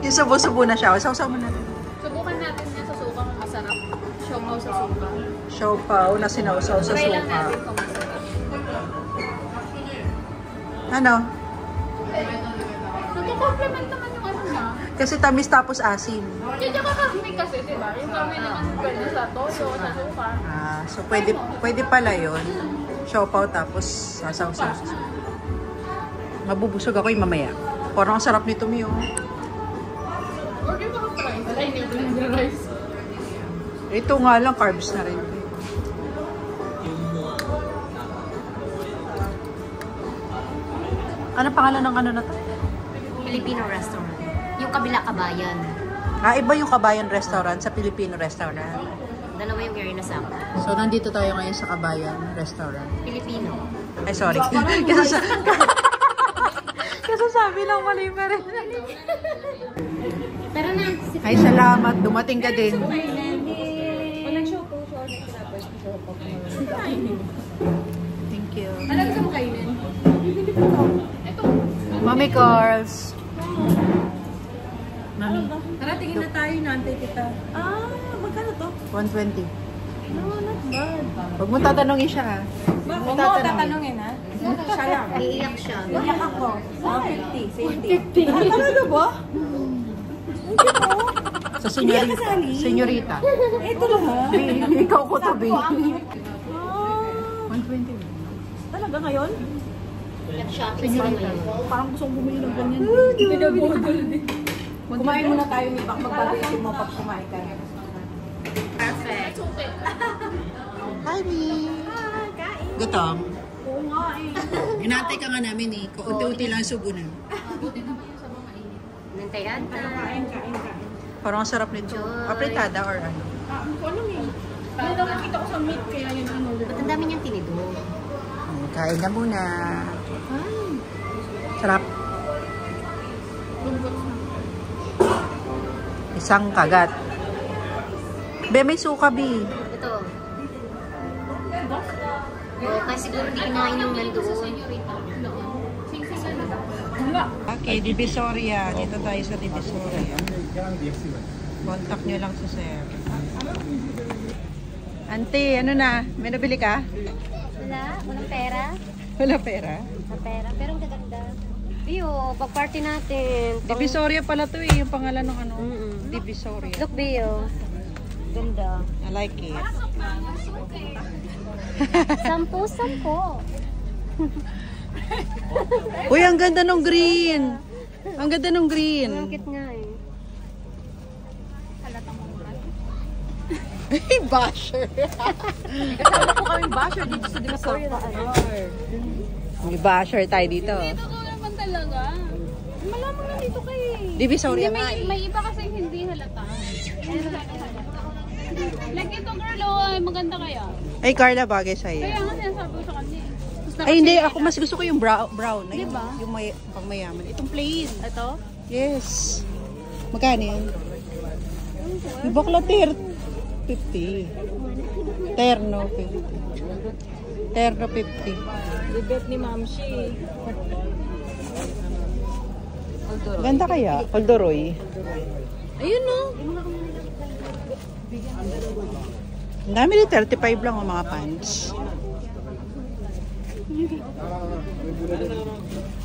Yung subo-subo na siya. Sausaw mo natin. Subukan natin yan sa suka kung masarap. Siopaw sa suka. Siopaw na sinausaw sa Try lang suka. natin kung masarap. Ano? Nagko-complement naman yung ano na. Kasi tamis tapos asim. Kaya kami kasi, diba? Yung kami naman pwede sa toyo, sa suka. So pwede pala yun. Siopaw tapos sasawsaw sa suka. Mabubusog ako yung mamaya. Parang ang sarap nito, Mio. Or di ba ka rice? Ay, hindi blender rice. Ito nga lang, carbs na rin. Ano pangalan ng ano na to? Filipino restaurant. Yung kabila kabayan. Iba yung Kabayan Restaurant sa Filipino Restaurant. Dalawa yung area na sa akin. So, nandito tayo ngayon sa Kabayan Restaurant. Filipino. Ay, sorry. Kasi sabi lang mali pa rin. Tara na. Ay, salamat. Dumating ka din. Walang siopaw. Thank you. Ano gusto mo kainin? Ito. Mami Carls. Mami. Tara, tingin na tayo. Naantay kita. Magkano to? 120. No, not bad. Huwag mo tatanungin siya, ha? Huwag mo tatanungin, ha? Siya lang. Iiyak siya. Iyak ako. 50. 50. Talaga ba? Sa senyorita. Senyorita. Ito lang, ha? Ikaw ko to, B. 120. Talaga ngayon? Nag-shopping sila ngayon. Parang gusto kong bumili ng ganyan. Pinabodol din. Kumain muna tayo ni Bak. Magbabitin mo pag kumain ka. Perfect. Hi, B. Gutom? Oo nga eh. Inaantay ka nga namin, eh. Unti-unti lang subo na. Nantayan ka. Kain. Parang ang sarap nito. Apretada or ano? Ano eh? Ano daw nakita ko sa meat kaya yun ano. Ba't ang dami niyang tinidor? Kain na muna. Sarap. Isang kagat. Be, may suka, B. Ito. Kaya siguro hindi kinain yung nandoon. Okay, Divisoria. Dito tayo sa Divisoria. Contact nyo lang sa sir. Auntie, ano na? May nabili ka? Wala? Walang pera? Wala pera? Sa pera. Pero ang gaganda. Bio, pag-party natin. Divisoria pala to, eh. Yung pangalan ng ano? Divisoria. Look, Bio. Ganda. I like it. Sampo. Uy, ang ganda ng green. Ang ganda ng green. Bakit nga eh. Basher. Kasama ko kami basher dito sa Divisoria. May basher tayo dito. Dito ko naman talaga. Malamang na dito kayo eh. Divisoria Hindi, nga eh. may iba kasi hindi halata. Like ito girl, oh, maganda kaya. Ay, Carla, bagay sa'yo. Kaya nga sinasabi ko sa kanya eh. Ay, hindi. Ako mas gusto ko yung brown. Ay, Diba? yung pang mayaman. Itong plain. Ito? Yes. Magkano yun? Yung bakla 50. Terno 50. Terno 50. Libet ni Mamshi. Ganda kaya? Oldoroy. Ayun no. Ang dami ni 35 lang ang mga pants.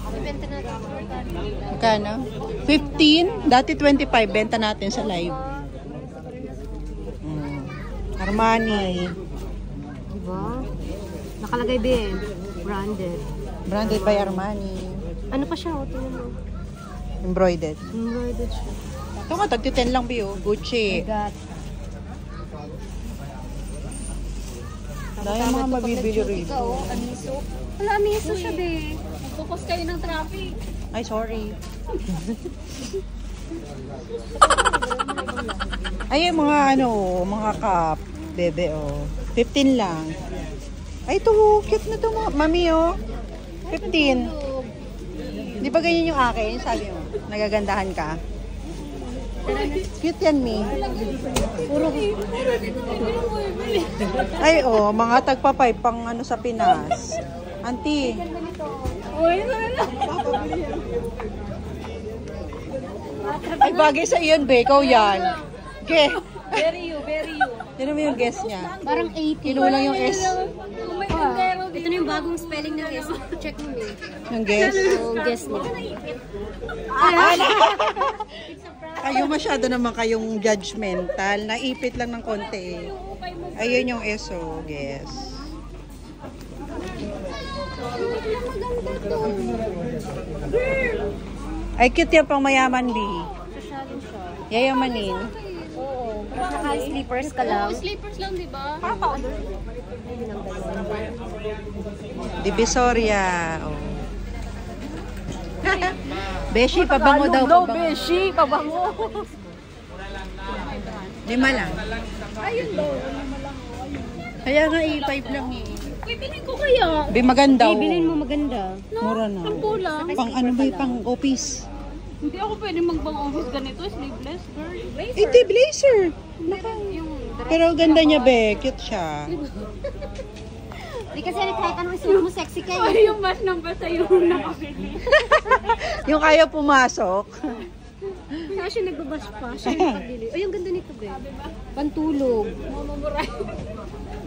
Ibenta natin. Magkano? 15? Dati 25. Benta natin sa live. Armani. Diba? Nakalagay din. Branded. Branded by Armani. Ano pa siya? Tingnan mo. Embroidered. Embroidered siya. Ito nga, tagti 10 lang, Bio. Gucci. God. Dahil mga mabibili rito. Ikaw, amiso. Wala, amiso siya, be. Focus kayo ng traffic. Ay, sorry. Ay, mga ano, mga cup. Bebe, oh. 15 lang. Ay, ito, cute na ito, mami, oh. 15. Di ba ganyan yung akin? Sabi mo, nagagandahan ka. Cute yan, Mi. Puro. Ay, oh, mga tagpapay pang ano sa Pinas. Auntie. Uy, na. Ay, bagay sa iyon, be. Ikaw yan. Okay. Very you, very you. Yan naman yung guess niya. Parang 80. Kinulang yung S. Ito na yung bagong spelling ng S. Check mo eh. Yung guess. Yung guess niya. Kayo masyado naman kayong judgmental. Naipit lang ng konti eh. Ayun yung S, oh. Guess. Ay, cute yan pang mayaman, B. Sosyalin siya. Yayamanin. Oo. Naka-sleepers ka lang. Sleepers lang, di ba? Divisoria. Oh. Beshi, pabango daw. No, Pabango. beshi, pabango. 5 lang. Ayun daw. Kaya nga, 5 lang eh. Uy, bilhin ko kaya. Be, maganda. Bibilin mo maganda. Mura na. Ang pula. Pang ano ba, pang office. Hindi ako pwede magbang office ganito. Sleeveless, girl. Hindi, blazer. Yung Pero ganda niya, be. Cute siya. Di kasi kahit anong isuot mo, sexy ka Ay, eh. yung bus ng basta yung nakabili. Yung kaya pumasok. Kaya siya nagbabas pa. Siya yung pagbili. Ay, ang ganda nito, be. Pantulog. Mumuray.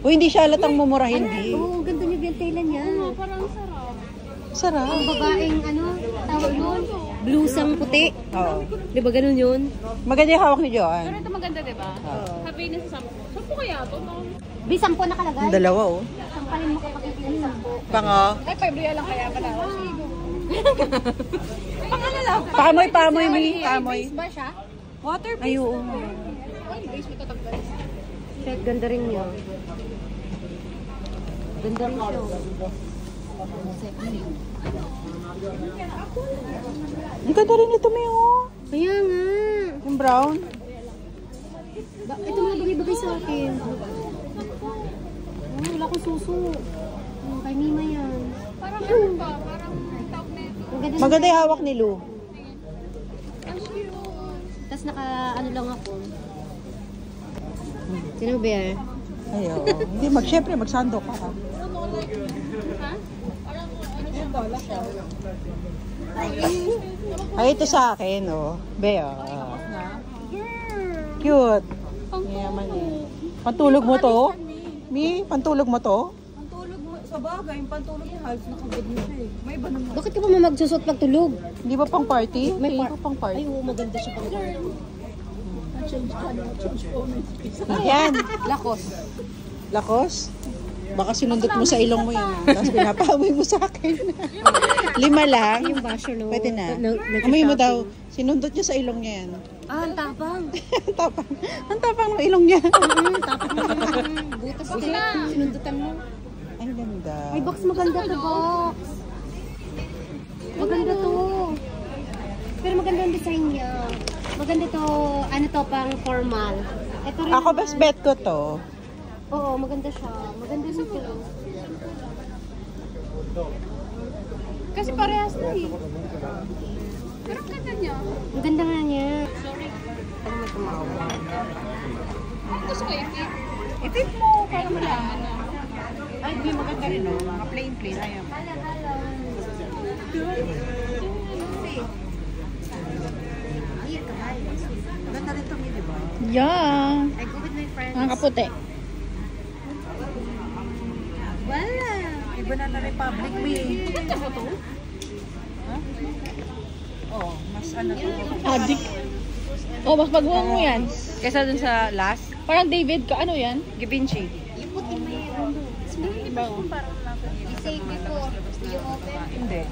Uy, hindi siya halatang mumura, hindi. Oo, ang ganda niya yung tela niya. Parang sarap. Sarap. Ang babaeng, ano, tawag doon? Blusang puti. Oo. Di ba ganun yun? Maganda yung hawak ni Pero Joanne. ito maganda, di ba? Sabi na sa 10. 10 kaya ito? Bi, 10 nakalagay. Ang dalawa, oh. Sampalin mo kapag yung 10. Pango. Ay, 5 real lang kaya pala. Pamoy, pamoy, mi. Pamoy. Ba siya? Water Ay, oo. Ay, base mo tatagdal. Check, ganda rin niya. Ganda rin siya. Ang ganda rin ito, mi, oh. Kaya nga. Yung brown. Ito mga bagay-bagay sa akin. Oh, wala akong suso. Kay Mima yan. Parang ano pa? Parang top na ito. Ang ganda. Maganda yung hawak ni Lou. Tapos naka, ano lang ako. Sino ba yan? Ay, oo. Hindi, syempre, magsando ka, ha? Ay, ito sa akin, oh. Be, oh. Cute. Yaman eh. Pantulog mo to? Mi, pantulog mo to? Pantulog mo, sa bagay, yung pantulog niya, halos nakabid mo siya eh. May iba naman. Bakit ka pa magsusot pagtulog? Hindi ba pang party? May Hindi ba pang Ay, party? oo, maganda siya pang Yan. Lakos. Lakos? Baka sinundot mo sa ilong mo yan. Tapos pinapamoy mo sa akin. 5 lang. Yung basher, no? Pwede na. Amoy mo daw. Sinundot niya sa ilong niya yan. Ah, ang tapang. Ang tapang. Ang tapang ng ilong niya. Tapang ng butas din. Sinundutan mo. Ay, ganda. Ay, box maganda to, box. Maganda to. Pero maganda ang design niya. Maganda to, ano to, pang formal. Ito rin Ako naman. best bet ko to. Oo, maganda siya. Maganda siya to. Kasi parehas na eh. Pero ang ganda niya. Ang ganda nga niya. Ano mo tumawa? Gusto ko ipit. Ipit mo, para malaman na. Ay, di maganda rin, no? Mga plain. Ayaw. Ganda rin to, di ba? Yeah. I go with my friends. Ang kaputi. Wala. Iba na Republic, me. Maganda ba ito? Oh, mas ano to. Adik. Oh, mas baguhan mo yan. Kesa dun sa last. Parang David ka. Ano yan? Givenchy. You put in my ano. Iba. You say before. You open. Hindi.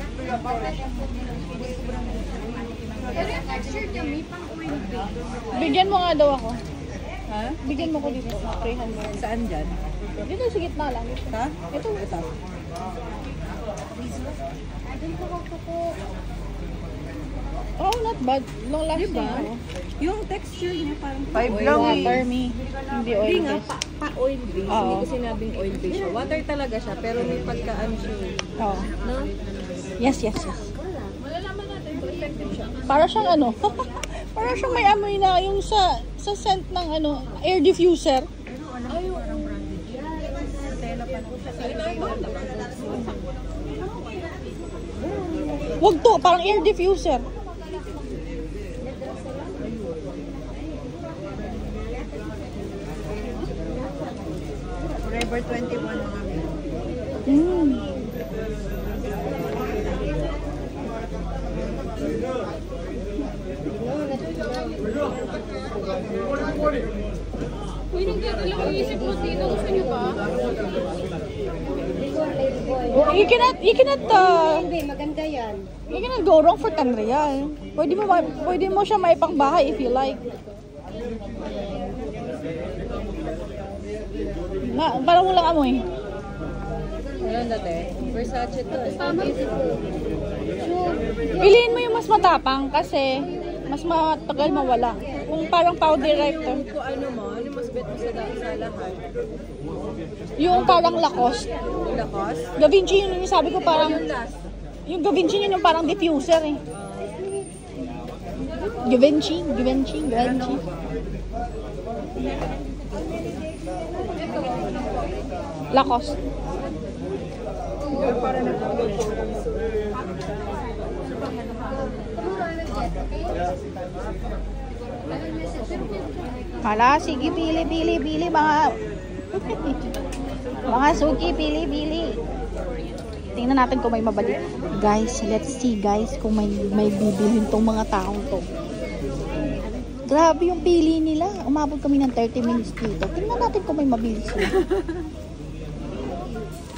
Pero yung texture niya, may pang oil base. Bigyan mo nga daw ako. Ha? Bigyan mo ko dito. 300. Saan dyan? Dito sa gitna lang. Ha? Ito. Doon ko po. Oh, not bad. Long lasting. Diba? Oh. Yung texture niya parang 5 lang Water eh. me. Hindi oil hindi nga based. pa-oil base. Oo. Hindi ko sinabing oil base siya. Water talaga siya pero may pagkaan siya. Oh. No? Yes. Malalaman natin kung effective siya. Para siyang ano? Para siyang may amoy na yung sa scent ng ano, air diffuser. Wag to, parang air diffuser. Forever 21 mga kami. Uy, nagdadalawang isip mo dito. Gusto niyo ba? You cannot, Hindi, maganda yan. you cannot go wrong for 10 real. Pwede mo siya maipangbahay if you like. Parang walang amoy. Ayan dati. Versace to. Piliin mo yung mas matapang kasi mas matagal mawala. Kung parang powder rector. Kung ano mas bet mo sa lahat? Yung parang Lacoste. Lacoste? Da Vinci yun yung sabi ko parang... Yung Da Vinci yun yung parang diffuser eh. Da Vinci. Lacoste. Hala, sige, pili mga mga suki, pili. Tingnan natin kung may mabalik. Guys, let's see guys kung may bibilhin tong mga taong to. Grabe yung pili nila. Umabot kami ng 30 minutes dito. Tingnan natin kung may mabili sila.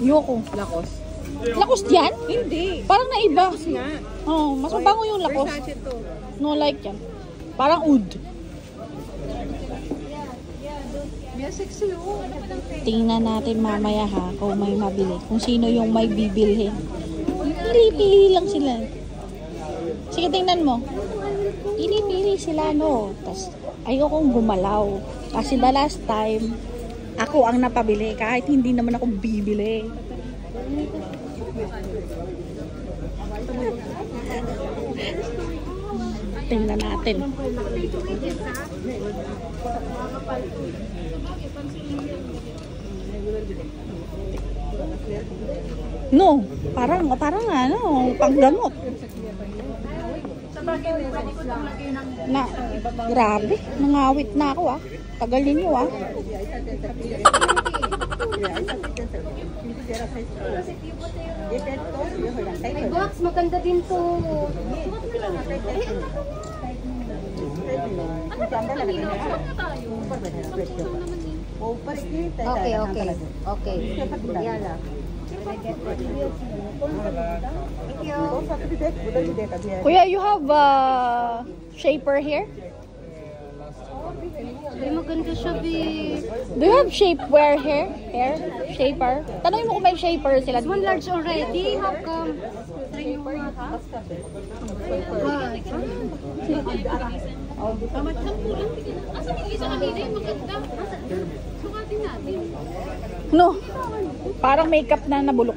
Yoko. Lacoste. Lacoste yan? Hindi. Parang naiba. Nga. Oh, mas mabango yung Lacoste. Versace to. No like yan. Parang oud. Tingnan natin mamaya ha kung may mabili. Kung sino yung may bibilhin. Pili lang sila. Sige, tingnan mo. Pili sila, no. Tapos, ayokong gumalaw. Kasi the last time, ako ang napabili. Kahit hindi naman ako bibili. Tingnan natin. No, parang ano, panggamot. Na, grabe, nangawit na ako ah. Tagal ninyo ah. May box, maganda din to. Okay. Yala. Kuya, you have shaper here? Ay, maganda siya, babe. Do you have shapewear here? Hair? Shaper? Tanongin mo kung may shaper sila. This one large already. How come? Try mo nga, ha? Asan yung isa kanina? Yung maganda. Sukatin natin. No, parang makeup na nabulok.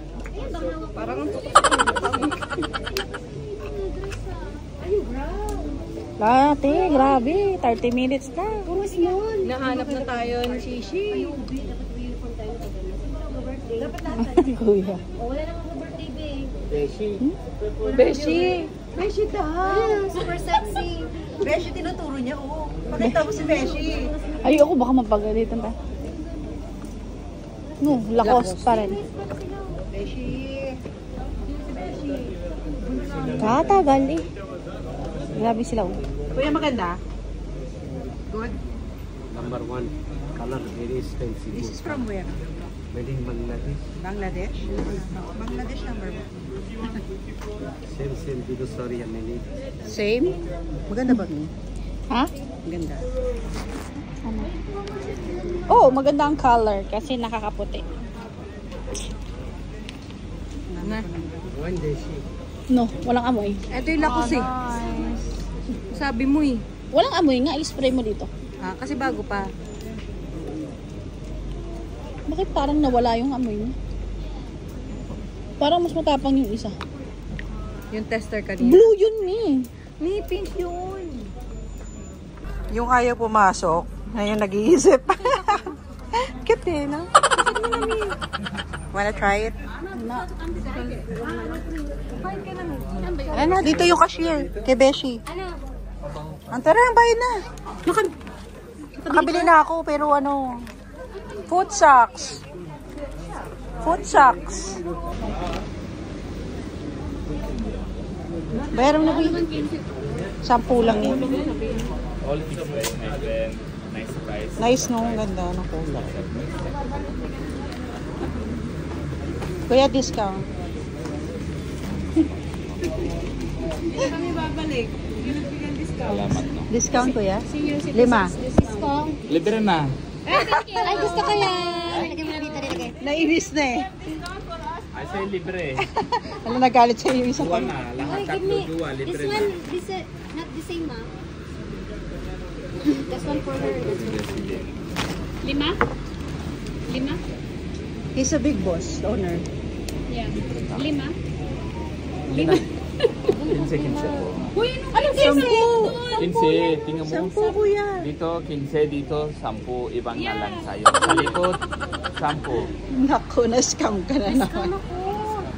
Dati, grabe. 30 minutes na. Kumas yun. Nahanap na tayo ni Shishi. Kuya. Wala namang birthday, babe. Beshi. Beshi daw. Ayun, super sexy. Beshi, tinuturo niya. Oo. Pakita mo si Beshi. Ayoko baka mapagalitan tayo. No, Lacoste pa rin. Beshi. Katagal eh. Grabe sila. Kuya, maganda? Good. Number 1 color, very expensive. This is from where? Made in Bangladesh. Bangladesh? Bangladesh number 1. Same dito sorry I made. Same? Maganda ba niya? Ha? Maganda. Ano? Oh, maganda ang color kasi nakakaputi. One day she. No, walang amoy. Ito yung Lacoste eh. Sabi mo eh. Walang amoy nga, i-spray mo dito. Kasi bago pa. Bakit parang nawala yung amoy niya? Parang mas matapang yung isa. Yung tester kanina. Blue yun eh. May pink yun. Yung ayaw pumasok, ngayon nag-iisip. Cute eh, no? Wanna try it? Ano? Dito yung cashier, kay Beshi. Ano? Ang tara, bayad na. Nakabili na ako, pero ano, food socks. Food socks. Bayaran mo na, Bi. 10 lang yun. All fixed price, my friend. Nice price. Nice, no? Ang ganda ng kulay. Kuya, discount. Kami babalik. Salamat, no? Discount, kuya? 5. Libre na. Ay, gusto ko yan. Nilagay mo na dito, nilagay. Nainis na eh. I say libre. Alam, nagalit sa iyo isang Duwa na. Lahat Ay, give tatlo, me. duwa. This Libre one, na. this, not the same, ma. This one for her. Lima? He's a big boss, owner. Yeah. Lima? Kinse po. Uy, anong 10. Kinse, tingnan mo. 10, kuya. Dito, 15, dito, 10. Ibang na lang sa'yo. Sa likod, 10. Naku, na-scam ka na naman.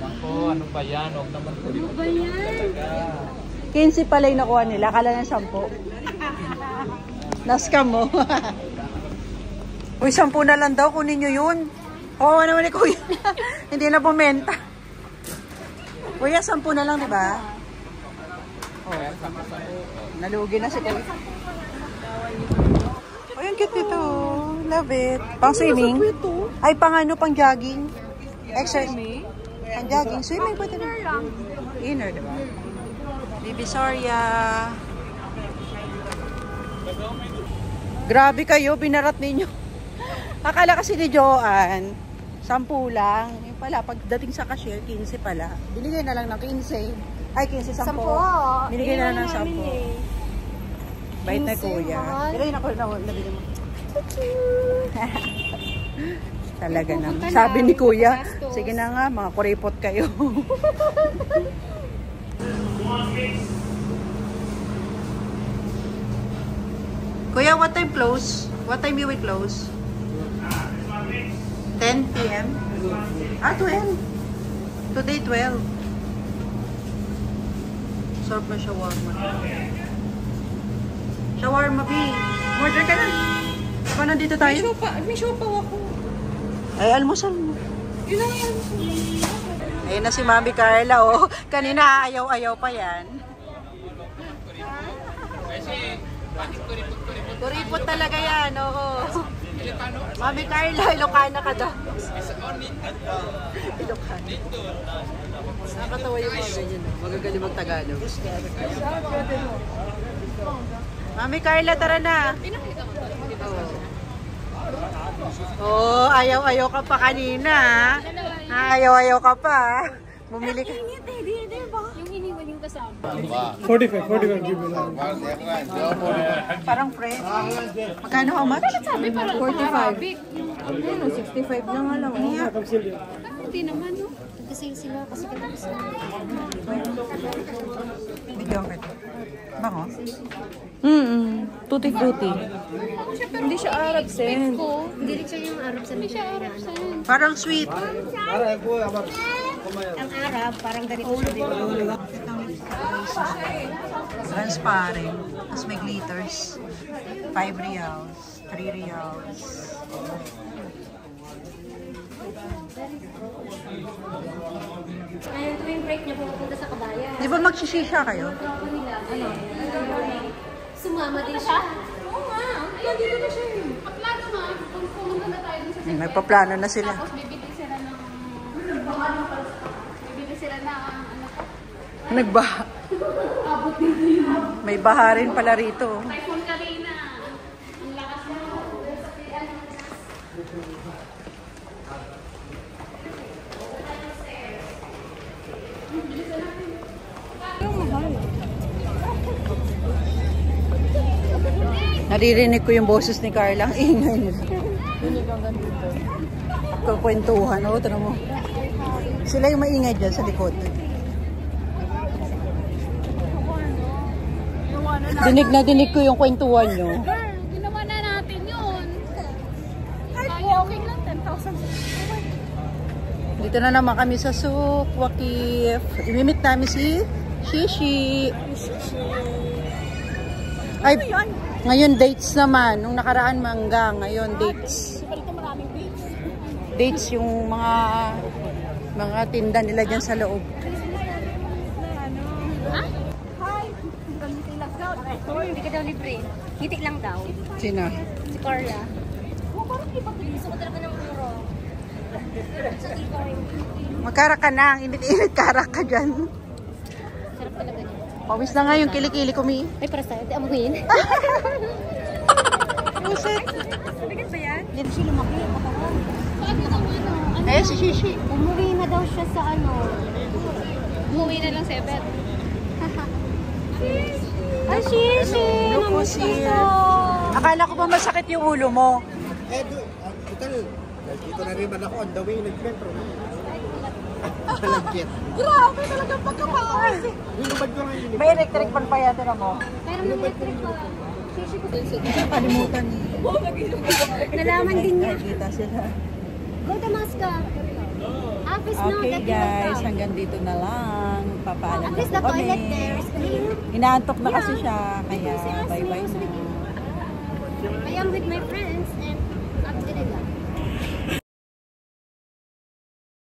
Ako, ano ba yan? Huwag naman ko dito. 15 pala yung nakuha nila, kala na 10. Na-scam mo. Uy, 10 na lang daw, kunin nyo yun. Oo, naman ni kuya. Hindi na bumenta. Kuya, 10 na lang, di ba? Oh. Nalugi na si kuya. Oh, yung cute nito. Love it. Pang swimming? Ay, pang ano, pang jogging. Exercise. Pang jogging. Swimming pwede na. Inner, di ba? Divisoria. Grabe kayo, binarat ninyo. Akala kasi ni Joanne, 10 lang. Yung pala, pagdating sa cashier, 15 pala. Binigay na lang ng 15. Ay, 15, 10. Binigay na lang ng 10. Bait na kuya. Pero yun ako nabili mo. Talaga naman. Sabi ni kuya, sige na nga, mga kuripot kayo. Kuya, what time close? What time you will close? 10 p.m. Ah, 12. Today, 12. Sarap na shawarma. Shawarma, B. Order ka na. Baka nandito tayo. May siopaw ako. Ay, almusal mo. Yun ang yan. Ayun na si Mami Carla, oh. Kanina, ayaw-ayaw pa yan. Kuripot talaga yan, oo. Mami Carla, Ilocana ka daw. Ilocana. Nakakatawa yung mga ganyan. Magagaling mag-Tagalog. Mami Carla, tara na. Oh, ayaw-ayaw ka pa kanina. Ayaw-ayaw ka pa. Bumili ka. Yung iniwan yung kasama. 45 give me lang. Parang fresh. Magkano, how much? Sabi parang 45. Ano, 65 na nga lang. Hindi naman, no? Kasi sila, kasi kami sila. Bigyan kita. Bango? Tutti-frutti. Hindi siya Arab sen. Hindi rin siya yung Arab sa mga ano. Parang sweet. Ang Arab, parang ganito siya din. Transparent. Tapos may glitters. 5 reals. 3 reals. Ayun, tuwing break niya pupunta sa Kabayan. Di ba magsisisya kayo? Sumama din siya. Oo nga. Ayun, dito na siya eh. Paplano ma. Kung pumunta na tayo dun sa Nagpaplano na sila. tapos bibili sila ng... Bibili sila ng ano pa? Nagbaha. May baha rin pala rito. Typhoon Karina. Ang lakas mo. Naririnig ko yung boses ni Carla. Ang ingay nila. Kukwentuhan. O, tara mo. Sila yung maingay dyan sa likod. Dinig ko yung kwentuhan nyo. Girl, ginawa na natin yun. Ay, walking lang 10,000. Dito na naman kami sa Souk Waqif. Imimit namin si Shishi. Ay, ngayon dates naman. Nung nakaraan mangga, ngayon dates. Dates yung mga tinda nila dyan sa loob. Hindi ka daw libre. Hitik lang daw. Sino? Si Carla. Parang ipabilis ako talaga ng euro. Magkarak ka na. Init-init karak ka dyan. Sarap talaga niya. Pawis na nga yung kilikili kumi. Ay, para sa'yo. Di amuhin. Pusit. Sabigat ba yan? Hindi siya lumaki. Eh, si Shishi. Umuwi na daw siya sa ano. Umuwi na lang si Ebet. Ay, Shishi! Namiss ko to. Akala ko ba masakit yung ulo mo? Eh, total. Dito na rin man ako on the way nag-metro. Malagkit. Grabe talagang pagkapaas. Hinubad ko ngayon. May electric fan pa yata na mo. Pero may electric pa. Shishi ko. Kalimutan niya. Nalaman din niya. Nakikita sila. Go Damasca. Apis no, Okay that guys, hanggang dito na lang. Papaalam At na least po the toilet kami. there is clean. Inaantok na kasi siya. Kaya bye-bye na. I am with my friends and